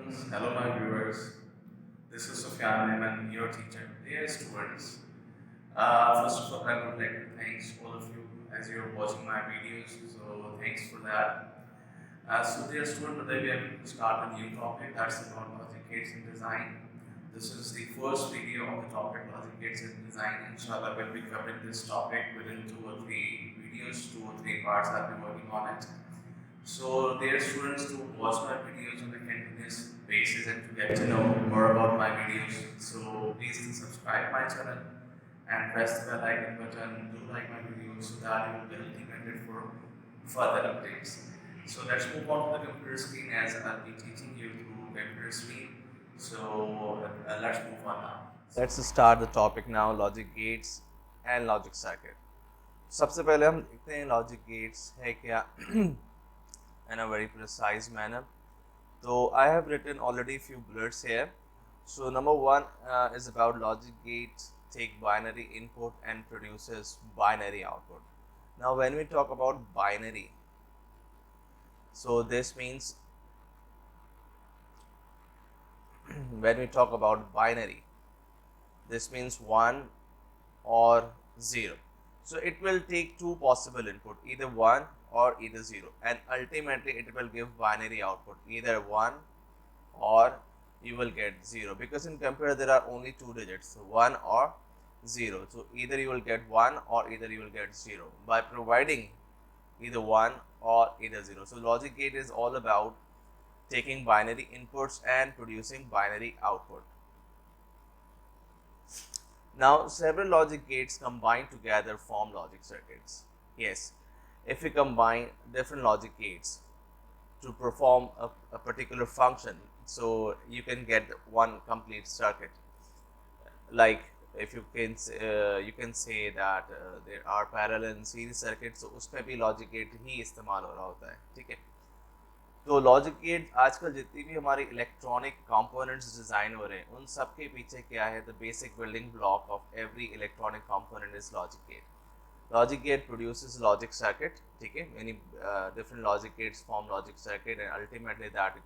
students, hello my viewers. This is Sufyan Ayman, your teacher. Dear students, first of all, I would like to thank all of you as you're watching my videos. So thanks for that. So dear student, today we are going to start a new topic that's about logic gates in design. This is the first video of the topic logic gates in design. Inshallah, we'll be covering this topic within 2 or 3 videos, 2 or 3 parts. I'll be working on it. So there are students to watch my videos on a continuous basis and to get to know more about my videos. So please do subscribe my channel and press the bell icon button. Do like my videos so that you will be ultimated for further updates. So let's move on to the computer screen as I'll be teaching you through computer screen. So let's move on now. Let's start the topic now, logic gates and logic circuit. सबसे पहले हम देखते हैं logic gates है क्या in a very precise manner. So I have written already few bullets here. So number one is about logic gates take binary input and produces binary output. Now when we talk about binary, so this means when we talk about binary, this means 1 or 0. So it will take two possible input, either 1 or either 0, and ultimately it will give binary output, either 1 or you will get 0, because in computer there are only two digits, 1 or 0. So either you will get 1 or either you will get 0 by providing either 1 or either 0. So logic gate is all about taking binary inputs and producing binary output. Now several logic gates combined together form logic circuits. Yes, if we combine different logic gates to perform a particular function, so you can get one complete circuit. Like if you can say that there are parallel and series circuits, so उसमें भी logic gate ही इस्तेमाल हो रहा होता है, ठीक है. तो लॉजिक गेट आजकल जितनी भी हमारी इलेक्ट्रॉनिक कंपोनेंट्स डिज़ाइन हो रहे हैं उन सब के पीछे क्या है, the basic building block of every electronic component is logic gate. Logic gate produces logic circuit, ठीक है. Many different logic gates form logic circuit and ultimately that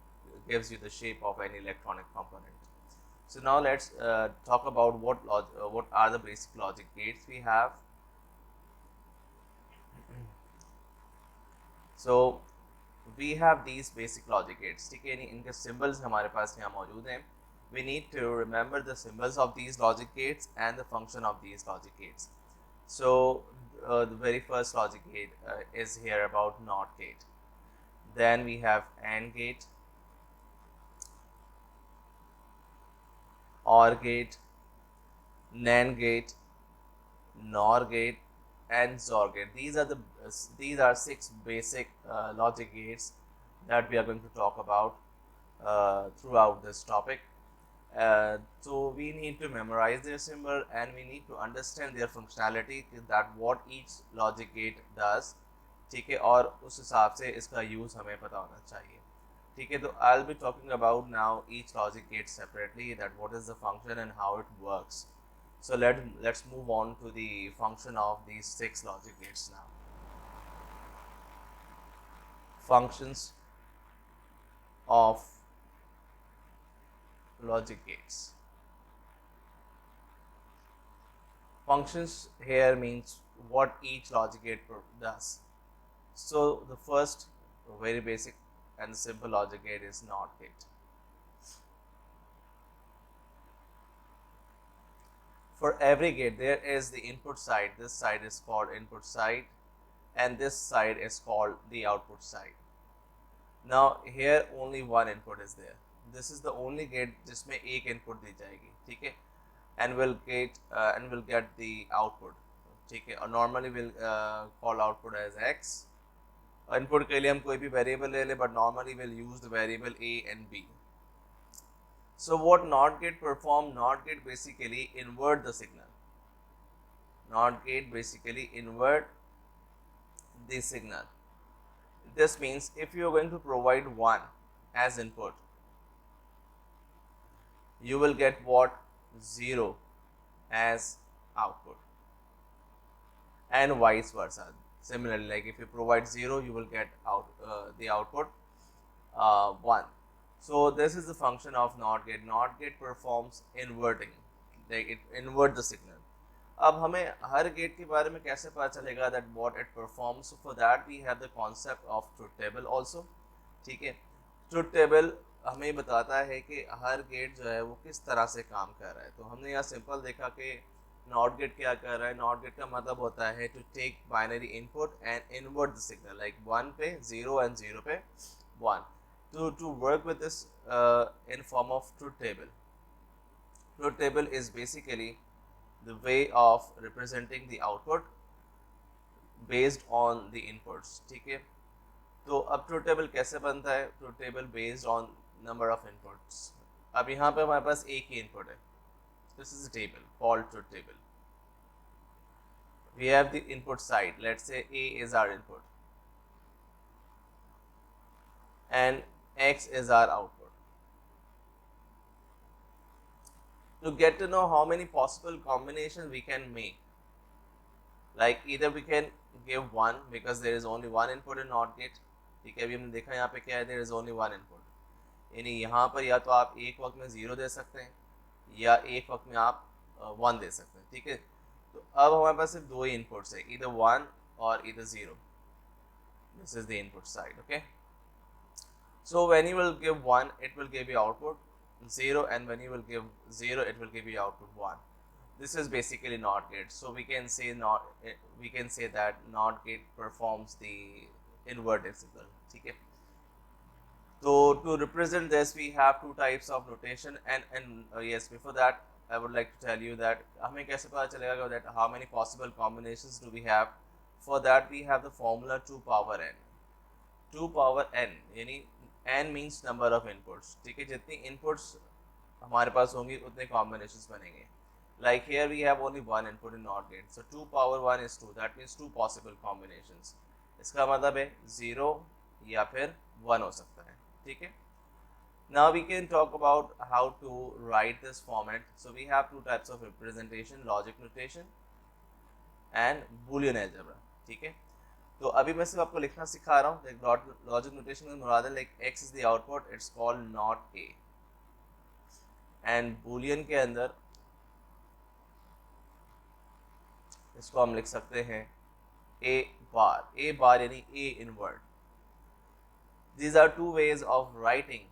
gives you the shape of any electronic component. So now let's talk about what are the basic logic gates we have. So we have these basic logic gates, ठीक है. इनके symbols हमारे पास यहाँ मौजूद हैं. We need to remember the symbols of these logic gates and the function of these logic gates. So the very first logic gate is here about NOT gate. Then we have AND gate, OR gate, NAND gate, NOR gate, and XOR gate. These are six basic logic gates that we are going to talk about throughout this topic. So we need to memorize their symbol and we need to understand their functionality, that what each logic gate does, ठीक है. और उस हिसाब से इसका use हमें पता होना चाहिए, ठीक है. तो I'll be talking about now each logic gate separately, that what is the function and how it works. So let's move on to the function of these six logic gates now. Functions of logic gates. Functions here means what each logic gate does. So the first very basic and simple logic gate is NOT gate. For every gate there is the input side. This side is called input side and this side is called the output side. Now here only one input is there. This is the only gate जिसमें एक input दी जाएगी, ठीक है. And will get the output, ठीक है. और normally will call output as x. Input के लिए हम कोई भी variable ले ले, but normally will use the variable a and b. So what NOT gate perform? NOT gate basically invert the signal. NOT gate basically invert the signal. This means if you are going to provide 1 as input, you will get what? 0 as output, and vice versa. Similarly, like if you provide 0, you will get the output 1. So this is the function of NOT gate. NOT gate performs inverting, like it invert the signal. अब हमें हर gate के बारे में कैसे पता चलेगा that what it performs? So for that we have the concept of truth table also. ठीक है, truth table हमें बताता है कि हर गेट जो है वो किस तरह से काम कर रहा है. तो हमने यहाँ सिंपल देखा कि नॉट गेट क्या कर रहा है. नॉट गेट का मतलब होता है to take binary input and invert the signal, like 1 पे 0 एंड 0 पे 1. To work with this in form of truth table. Truth table is basically the way of representing the output based on the inputs. ठीक है, तो अब truth table कैसे बनता है? Truth table based on number of inputs. अब यहाँ पे हमारे पास एक ही इनपुट है. This is a table called truth table. We have the input side. Let's say A is our input and X is our output. To get to know how many possible combinations we can make, like either we can give one because there is only one input in NOT gate. ठीक है, अभी हमने देखा यहाँ पे क्या है, there is only one input. यानी यहाँ पर या तो आप एक वक्त में 0 दे सकते हैं या एक वक्त में आप 1 दे सकते हैं. ठीक है, तो अब हमारे पास सिर्फ दो ही इनपुट्स है, either 1 और either 0. This is the input side. Okay, so when you will give 1 it will give you output 0, and when you will give 0 it will give you output 1. This is basically NOT gate. So we can say that NOT gate performs the inverted signal. ठीक है, so to represent this we have two types of notation, and yes, before that I would like to tell you that हमें कैसे पता चलेगा that how many possible combinations do we have. For that we have the formula 2 power n. 2 power n यानी n means number of inputs. ठीक है, जितनी inputs हमारे पास होंगी उतने combinations बनेंगे. Like here we have only one input in NOT gate, so 2 power 1 is 2. That means 2 possible combinations. इसका मतलब है 0 या फिर 1 हो सकता है. ठीक है, now we can talk about how to write this format. So we have two types of representation, logic notation and boolean algebra. ठीक है, तो अभी मैं सिर्फ आपको लिखना सिखा रहा हूँ. लॉजिक नोटेशन में मुराद है like x is the output, it's called not a, and Boolean के अंदर इसको हम लिख सकते हैं a बार यानी a invert. These are two ways of writing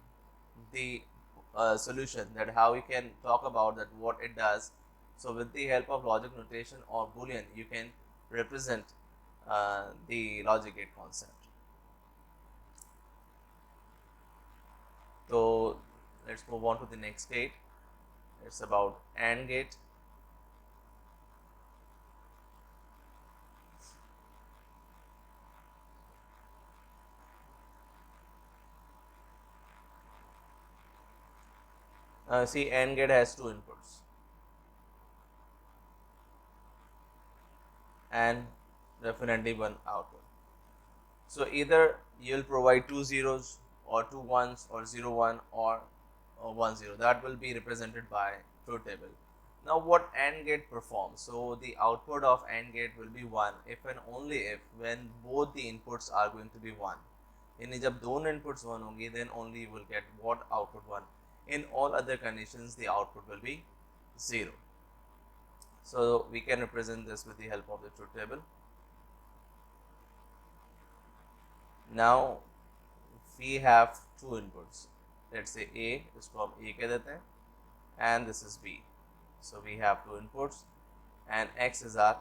the solution, that how you can talk about that what it does. So with the help of logic notation or boolean you can represent the logic gate concept. So let's move on to the next gate. It's about AND gate. See, AND gate has two inputs and definitely one output. So either you'll provide two zeros or two ones or 0 1 or 1 0. That will be represented by truth table. Now what AND gate performs? So the output of AND gate will be 1 if and only if when both the inputs are going to be 1. यानी जब दोनों inputs 1 होंगे then only you will get what output 1. In all other conditions the output will be 0. So we can represent this with the help of the truth table. Now we have two inputs. Let's say A, इसको हम A कह देते हैं, and this is B. So we have two inputs and X is our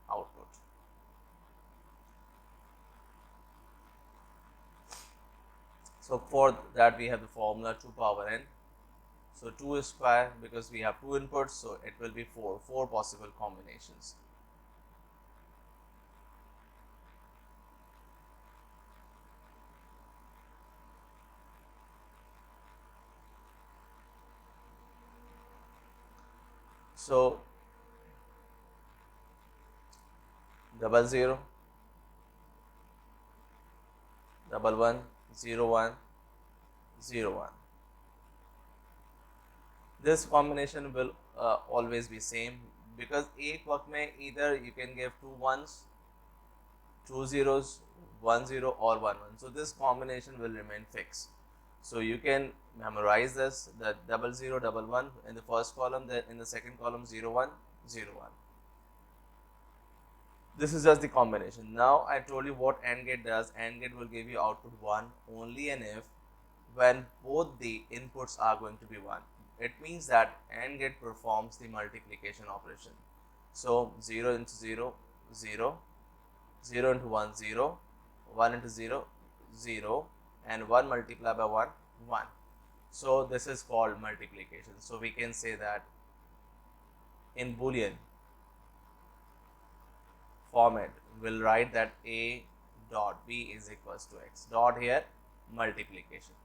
output. So for that we have the formula 2 power n. So 2 is square because we have two inputs, so it will be 4 possible combinations. So 00 11 01 01. This combination will always be same because एक वक्त में either you can give two ones, two zeros, 1 0 or 1 1. So this combination will remain fixed. So you can memorize this, the 00 11 in the first column, then in the second column 01 01. This is just the combination. Now I told you what AND gate does. AND gate will give you output 1 only and if when both the inputs are going to be 1. It means that AND gate performs the multiplication operation. So 0 into 0, 0, 0 into 1, 0, 1 into 0, 0, and 1 multiplied by 1, 1. So this is called multiplication. So we can say that in Boolean format, we'll write that A dot B is equals to X. Dot here, multiplication.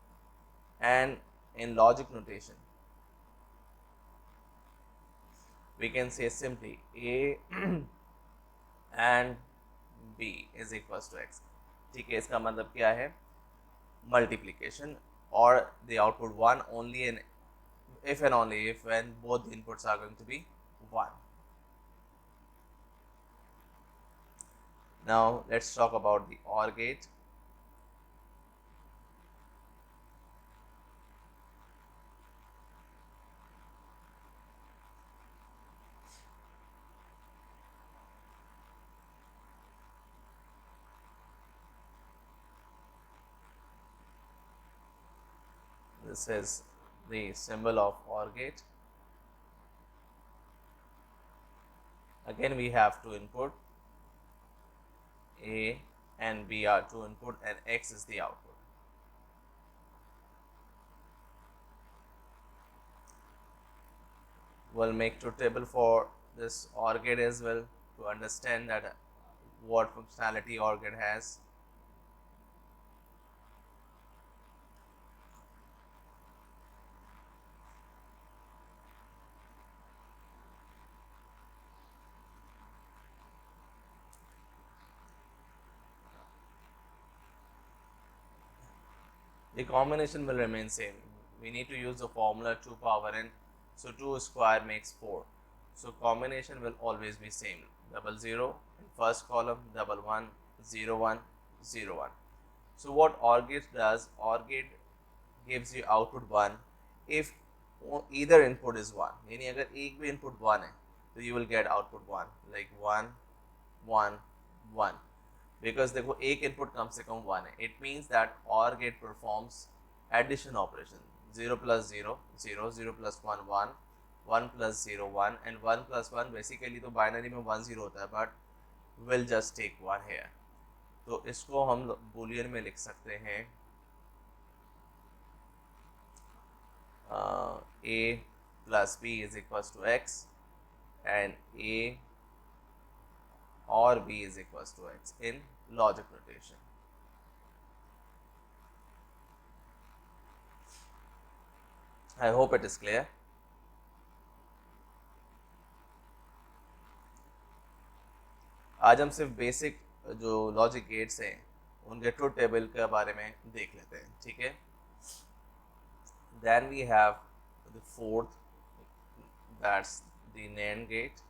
And in logic notation, we can say simply A and B is equals to X. ठीक है, इसका मतलब क्या है? Multiplication or the output 1 only in if and only if when both the inputs are going to be 1. Now let's talk about the OR gate. This is the symbol of OR gate. Again we have two input, A and B are two input and X is the output. We'll make truth table for this OR gate as well to understand that what functionality OR gate has. The combination will remain same. We need to use the formula 2 power n. So 2 square makes 4. So combination will always be same. 00 in first column, 11 01 01. So what OR gate does? OR gate gives you output 1 if either input is 1. यानी अगर एक भी input 1 है तो you will get output 1 like 1 1 1. Because देखो एक input कम से कम 1 है. It means that OR gate performs addition operation. 0 plus 0 0, 0 plus 1 1, 1 plus 0 1 and 1 plus 1 basically तो बाइनरी में 1 0 होता है but we'll just take 1 here. तो इसको हम बूलियन में लिख सकते हैं A plus B is equals to X and A or B is equals to X in logic notation. I hope it is clear. आज हम सिर्फ बेसिक जो लॉजिक गेट्स हैं उनके ट्रुथ टेबल के बारे में देख लेते हैं, ठीक है. Then we have the fourth, that's the NAND gate.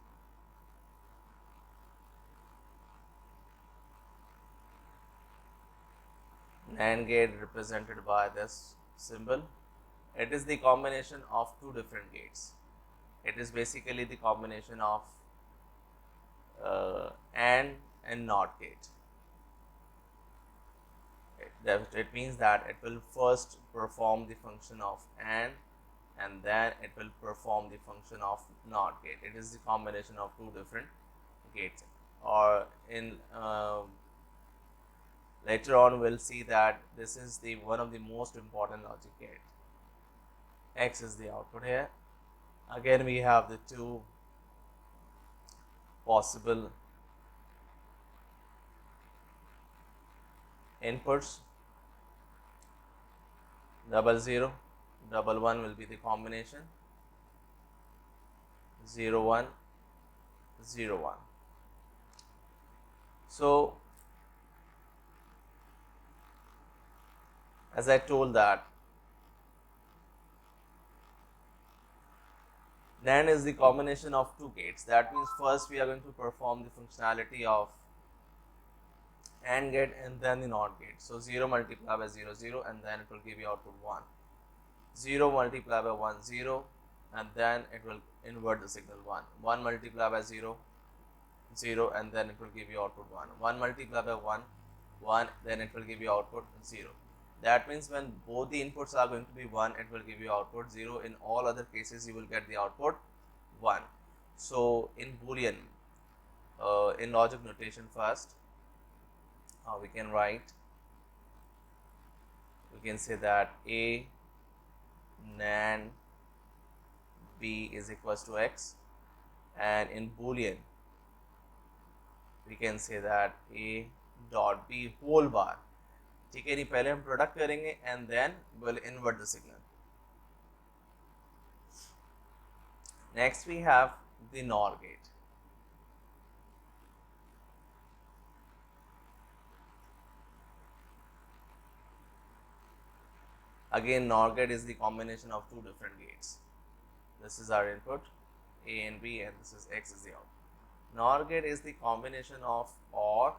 NAND gate represented by this symbol. It is the combination of two different gates. It is basically the combination of AND and NOT gate. It means that it will first perform the function of and then it will perform the function of NOT gate. It is the combination of two different gates. Or in later on we'll see that this is the one of the most important logic gate. X is the output here. Again we have the two possible inputs. 00 11 will be the combination, 01 01. So as I told that NAND is the combination of two gates. That means first we are going to perform the functionality of AND gate and then the NOT gate. So 0 multiplied by 0 0 and then it will give you output 1. 0 multiplied by 1 0 and then it will invert the signal 1. 1 multiplied by 0 0 and then it will give you output 1. 1 multiplied by 1 1 then it will give you output 0. That means when both the inputs are going to be 1, it will give you output 0. In all other cases you will get the output 1. So in Boolean, in logic notation first, we can write, we can say that A NAND B is equals to X, and in Boolean we can say that A dot B whole bar. ठीक है, नहीं पहले हम product करेंगे and then will invert the signal. Next we have the NOR gate. Again, NOR gate is the combination of two different gates. This is our input A and B, and this is X is the output. NOR gate is the combination of OR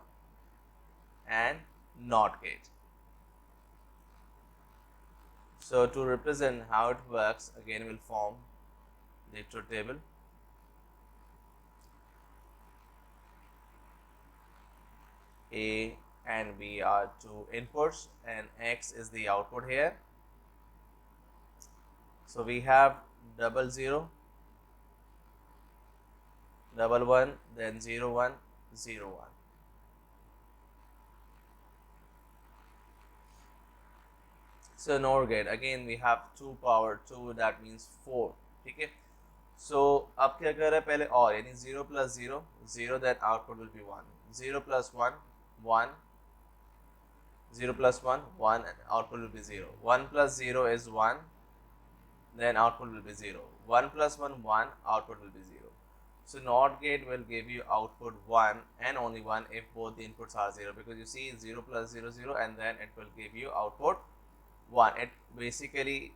and NOT gate. So to represent how it works, again we'll form the truth table. A and B are two inputs and X is the output here. So we have 00 11 then 01 01. So NOR gate, again we have 2 power 2, that means 4. ठीक है, so अब क्या कर रहा है, पहले और यानी 0 plus 0 0, then output will be 1. 0 plus 1 1, 0 plus 1 1 and output will be 0. 1 plus 0 is 1, then output will be 0. 1 plus 1 1, output will be 0. So NOT gate will give you output 1 and only 1 if both the inputs are 0, because you see 0 plus 0 0 and then it will give you output 1. It basically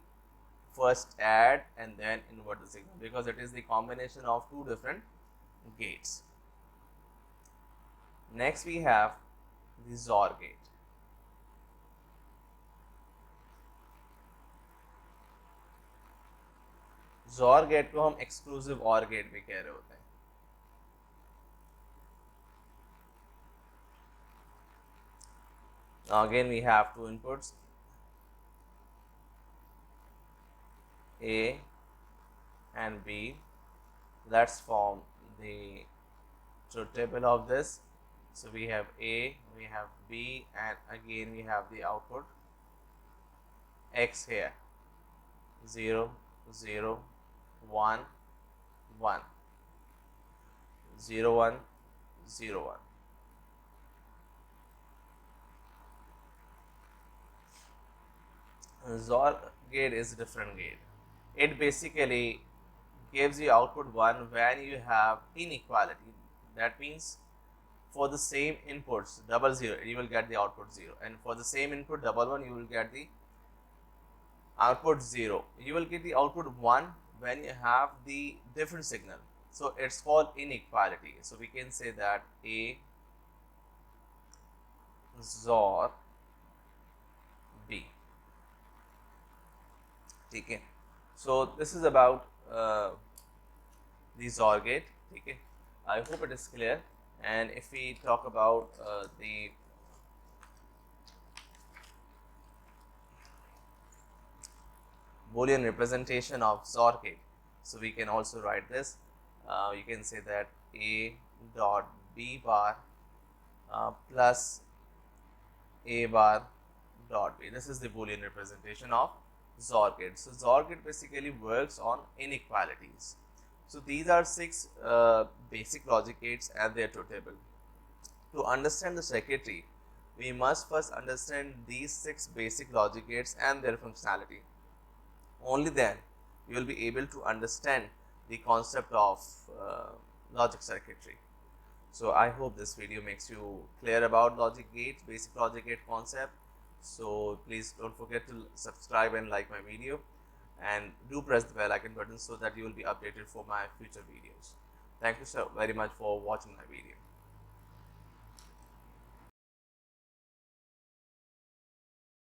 first add and then invert the signal, because it is the combination of two different gates. Next we have the XOR gate. XOR gate को हम exclusive OR gate भी कह रहे होते हैं. Now again we have two inputs A and B. Let's form the truth table of this. So we have A, we have B, and again we have the output X here. 0 0 1 1 0 1 0 1. XOR gate is a different gate. It basically gives you output 1 when you have inequality. That means for the same inputs 00 you will get the output 0, and for the same input 11 you will get the output 0. You will get the output 1 when you have the different signal. So it's called inequality. So we can say that A XOR B. Okay. So this is about the XOR gate. Okay. I hope it is clear. And if we talk about the Boolean representation of XOR gate, so we can also write this. You can say that A dot B bar plus A bar dot B. This is the Boolean representation of XOR gate. So XOR gate basically works on inequalities. So these are 6 basic logic gates and their truth table. To understand the circuitry, we must first understand these 6 basic logic gates and their functionality. Only then you will be able to understand the concept of logic circuitry. So I hope this video makes you clear about logic gate, basic logic gate concept. So please don't forget to subscribe and like my video, and do press the bell icon button so that you will be updated for my future videos. Thank you so very much for watching my video.